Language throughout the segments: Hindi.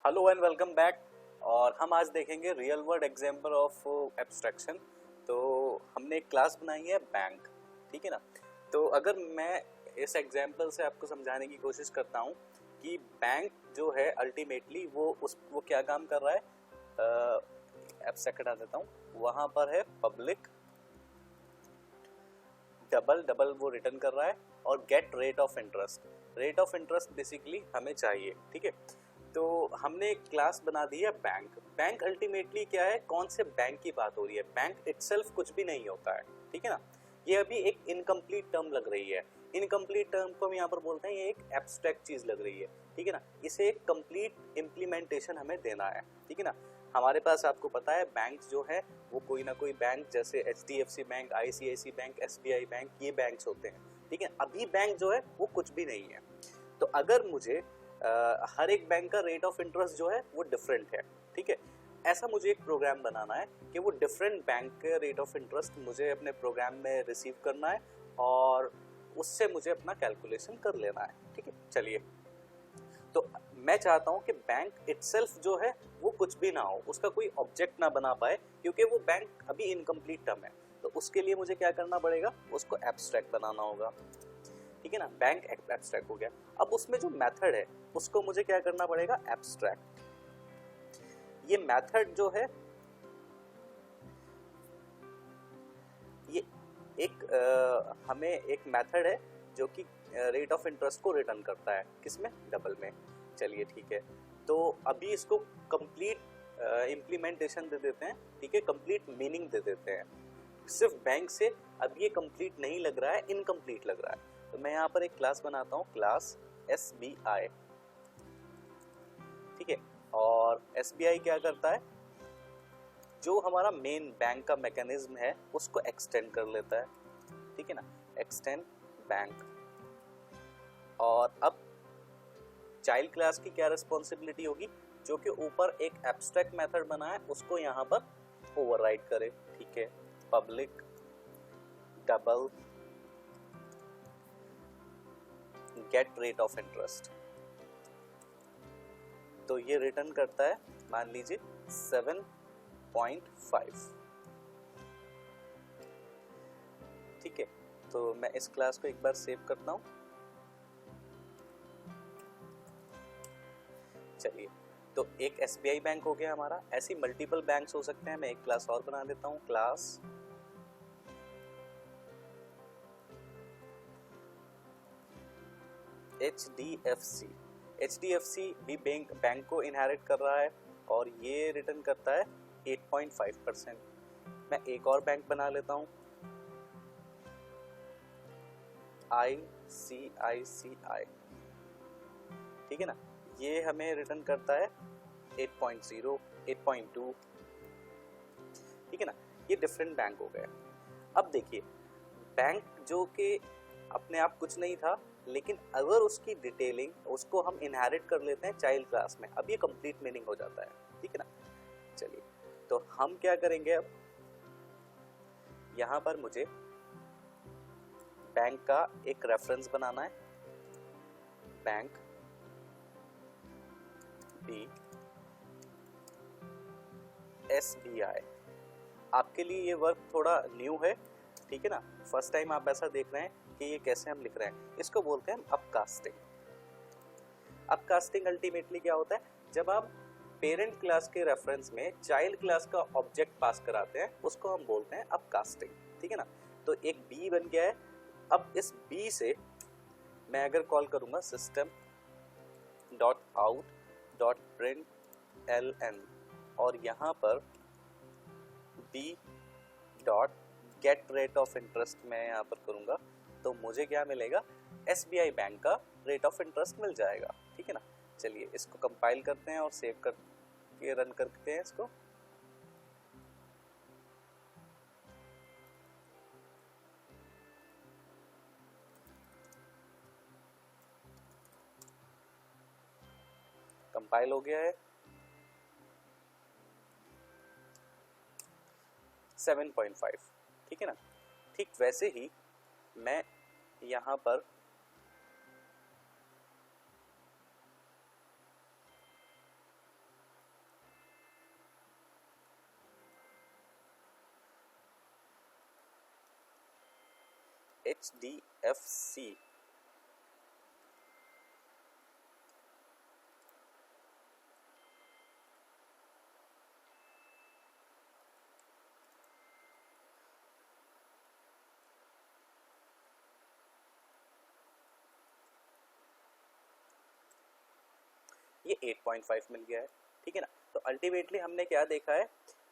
Hello and welcome back. और हम आज देखेंगे real world example of abstraction. तो हमने एक क्लास बनाई है बैंक, ठीक है ना। तो अगर मैं इस एग्जाम्पल से आपको समझाने की कोशिश करता हूँ कि बैंक जो है अल्टीमेटली वो क्या काम कर रहा है। एब्स्ट्रैक्ट हटा देता हूँ, वहाँ पर है पब्लिक डबल डबल वो रिटर्न कर रहा है और get rate of interest. Rate of interest basically हमें चाहिए, ठीक है। तो हमने एक क्लास बना दी है बैंक। बैंक अल्टीमेटली क्या है, कौन से बैंक की बात हो रही है। बैंक इटसेल्फ कुछ भी नहीं होता है, ठीक है ना। ये अभी एक इनकम्प्लीट टर्म लग रही है। इनकम्प्लीट टर्म को हम यहाँ पर बोलते हैं ये एक एब्स्ट्रैक्ट चीज लग रही है, ठीक है ना। इसे एक कंप्लीट इम्प्लीमेंटेशन हमें देना है, ठीक है ना। हमारे पास आपको पता है बैंक जो है वो कोई ना कोई बैंक, जैसे HDFC bank, ICICI bank, SBI bank, ये बैंक्स होते हैं, ठीक है। अभी बैंक जो है वो कुछ भी नहीं है। तो अगर मुझे हर एक बैंक का रेट ऑफ इंटरेस्ट जो है वो डिफरेंट है, ठीक है। ऐसा मुझे एक प्रोग्राम बनाना है कि वो डिफरेंट बैंक के रेट ऑफ इंटरेस्ट मुझे अपने प्रोग्राम में रिसीव करना है और उससे मुझे अपना कैलकुलेशन कर लेना है, ठीक है। चलिए, तो मैं चाहता हूं कि बैंक इटसेल्फ जो है वो कुछ भी ना हो, उसका कोई ऑब्जेक्ट ना बना पाए, क्योंकि वो बैंक अभी इनकम्प्लीट टर्म है। तो उसके लिए मुझे क्या करना पड़ेगा, उसको एब्स्ट्रैक्ट बनाना होगा, ठीक है ना। बैंक एब्स्ट्रैक्ट हो गया। अब उसमें जो मेथड है उसको मुझे क्या करना पड़ेगा, एब्स्ट्रैक्ट। ये मेथड जो है ये हमें एक मेथड है जो कि रेट ऑफ इंटरेस्ट को रिटर्न करता है, किसमें, डबल में। चलिए ठीक है, तो अभी इसको कंप्लीट इम्प्लीमेंटेशन दे देते हैं, ठीक है, कंप्लीट मीनिंग दे देते हैं। सिर्फ बैंक से अब ये कंप्लीट नहीं लग रहा है, इनकम्प्लीट लग रहा है। तो मैं यहाँ पर एक क्लास बनाता हूँ, क्लास SBI, ठीक है। और SBI क्या करता है, जो हमारा मेन बैंक का मैकेनिज्म है उसको एक्सटेंड कर लेता है, ठीक है ना, एक्सटेंड बैंक। और अब चाइल्ड क्लास की क्या रिस्पॉन्सिबिलिटी होगी, जो कि ऊपर एक एब्स्ट्रैक्ट मेथड बना है उसको यहाँ पर ओवरराइड करे, ठीक है। Public double get rate of interest. तो ये रिटर्न करता है, मान लीजिए 7.5, ठीक है। तो मैं इस क्लास को एक बार सेव करता हूँ। चलिए, तो एक SBI बैंक हो गया हमारा। ऐसी मल्टीपल बैंक्स हो सकते हैं। मैं एक क्लास और बना देता हूँ, क्लास HDFC। HDFC भी बैंक को इनहेरिट कर रहा है और ये रिटर्न करता है 8.5%। मैं एक और बैंक बना लेता हूँ, ICICI, ठीक है ना। ये हमें रिटर्न करता है 8.0, 8.2, ठीक है ना। ये डिफरेंट बैंक हो गए। अब देखिए, बैंक जो कि अपने आप कुछ नहीं था, लेकिन अगर उसकी डिटेलिंग उसको हम इनहेरिट कर लेते हैं चाइल्ड क्लास में, अब ये कंप्लीट मीनिंग हो जाता है, ठीक है ना। चलिए, तो हम क्या करेंगे, अब यहाँ पर मुझे बैंक का एक रेफरेंस बनाना है, बैंक बी SBI। आपके लिए ये वर्क थोड़ा न्यू है, ठीक है ना। फर्स्ट टाइम आप ऐसा देख रहे हैं कि ये कैसे हम लिख रहे हैं। इसको बोलते हैं अपकास्टिंग। अपकास्टिंग अल्टीमेटली क्या होता है, जब आप पेरेंट क्लास के रेफरेंस में चाइल्ड क्लास का ऑब्जेक्ट पास कराते हैं उसको हम बोलते हैं अपकास्टिंग, ठीक है ना। तो एक बी बन गया है। अब इस बी से मैं अगर कॉल करूंगा system dot out dot print LN और यहाँ पर B dot get rate of interest मैं यहाँ पर करूंगा, तो मुझे क्या मिलेगा, SBI बैंक का रेट ऑफ इंटरेस्ट मिल जाएगा, ठीक है ना। चलिए, इसको कंपाइल करते हैं और सेव करके रन करते हैं इसको। कंपाइल हो गया है। 7.5, ठीक है ना। ठीक वैसे ही मैं यहाँ पर HDFC। ये 8.5 मिल गया है, ठीक है ना। तो अल्टीमेटली हमने क्या देखा है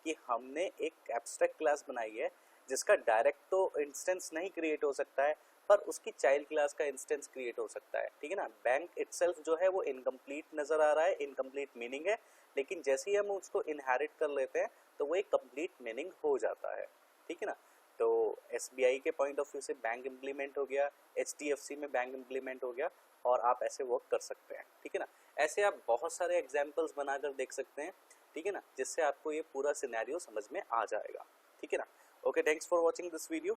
कि हमने एक एब्स्ट्रैक्ट क्लास बनाई है जिसका डायरेक्ट तो इंस्टेंस नहीं क्रिएट हो सकता है, पर उसकी चाइल्ड क्लास का इंस्टेंस क्रिएट हो सकता है, ठीक है ना। बैंक इटसेल्फ जो है वो इनकम्प्लीट नजर आ रहा है, इनकम्प्लीट मीनिंग है, लेकिन जैसे ही हम उसको इनहेरिट कर लेते हैं तो वो एक कंप्लीट मीनिंग हो जाता है, ठीक है ना। तो SBI के पॉइंट ऑफ व्यू से बैंक इम्प्लीमेंट हो गया, HDFC में बैंक इम्प्लीमेंट हो गया, और आप ऐसे वर्क कर सकते हैं, ठीक है ना। ऐसे आप बहुत सारे एग्जाम्पल्स बनाकर देख सकते हैं, ठीक है ना, जिससे आपको ये पूरा सिनेरियो समझ में आ जाएगा, ठीक है ना। Okay, thanks for watching this video.